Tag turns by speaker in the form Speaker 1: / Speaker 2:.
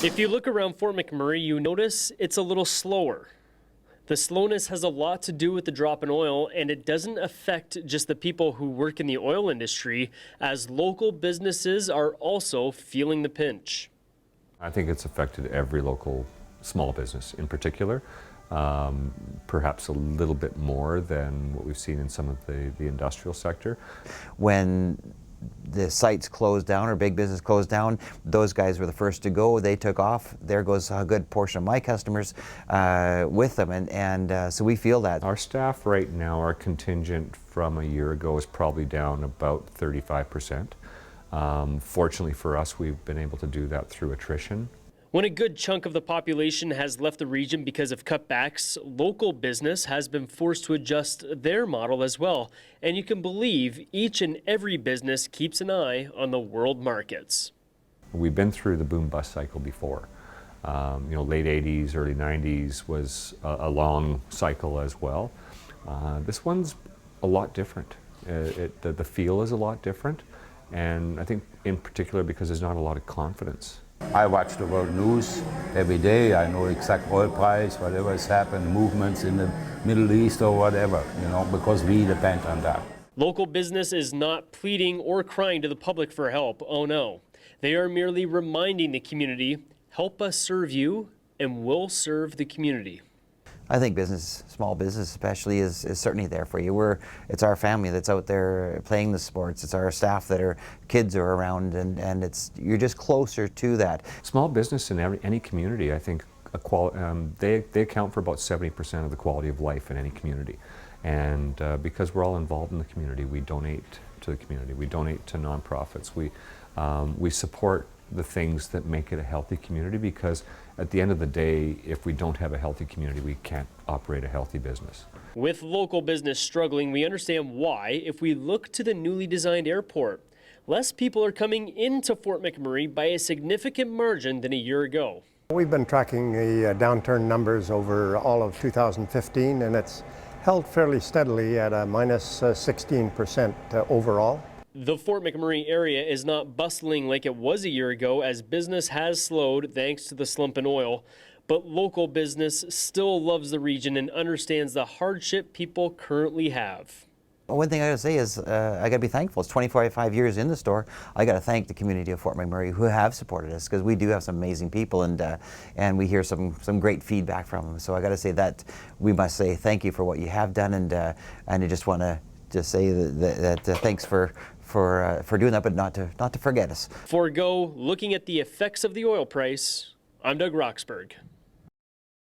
Speaker 1: If you look around Fort McMurray, you notice it's a little slower. The slowness has a lot to do with the drop in oil, and it doesn't affect just the people who work in the oil industry, as local businesses are also feeling the pinch.
Speaker 2: I think it's affected every local small business in particular, perhaps a little bit more than what we've seen in some of the industrial sector.
Speaker 3: When the sites closed down or big business closed down, those guys were the first to go. They took off. There goes a good portion of my customers with them, and so we feel that.
Speaker 2: Our staff right now, our contingent from a year ago is probably down about 35%. Fortunately for us, we've been able to do that through attrition.
Speaker 1: When a good chunk of the population has left the region because of cutbacks, local business has been forced to adjust their model as well. And you can believe each and every business keeps an eye on the world markets.
Speaker 2: We've been through the boom-bust cycle before. Late 80s, early 90s was a long cycle as well. This one's a lot different. The feel is a lot different. And I think in particular because there's not a lot of confidence.
Speaker 4: I watch the world news every day. I know exact oil price, whatever has happened, movements in the Middle East or whatever, because we depend on that.
Speaker 1: Local business is not pleading or crying to the public for help. Oh no. They are merely reminding the community, help us serve you and we'll serve the community.
Speaker 3: I think business, small business especially, is certainly there for you. It's our family that's out there playing the sports. It's our staff that are kids are around, and you're just closer to that.
Speaker 2: Small business in any community, I think, they account for about 70% of the quality of life in any community. And because we're all involved in the community, we donate to the community. We donate to nonprofits. We support the things that make it a healthy community, because at the end of the day, if we don't have a healthy community, we can't operate a healthy business.
Speaker 1: With local business struggling, we understand why if we look to the newly designed airport. Less people are coming into Fort McMurray by a significant margin than a year ago.
Speaker 5: We've been tracking the downturn numbers over all of 2015, and it's held fairly steadily at a minus 16% overall.
Speaker 1: The Fort McMurray area is not bustling like it was a year ago, as business has slowed thanks to the slump in oil. But local business still loves the region and understands the hardship people currently have.
Speaker 3: One thing I gotta say is I gotta be thankful. It's 25 years in the store. I gotta thank the community of Fort McMurray who have supported us, because we do have some amazing people, and we hear some great feedback from them. So I gotta say that we must say thank you for what you have done, and I just want to say that thanks for doing that, but not to forget us.
Speaker 1: For Go, looking at the effects of the oil price, I'm Doug Roxburgh.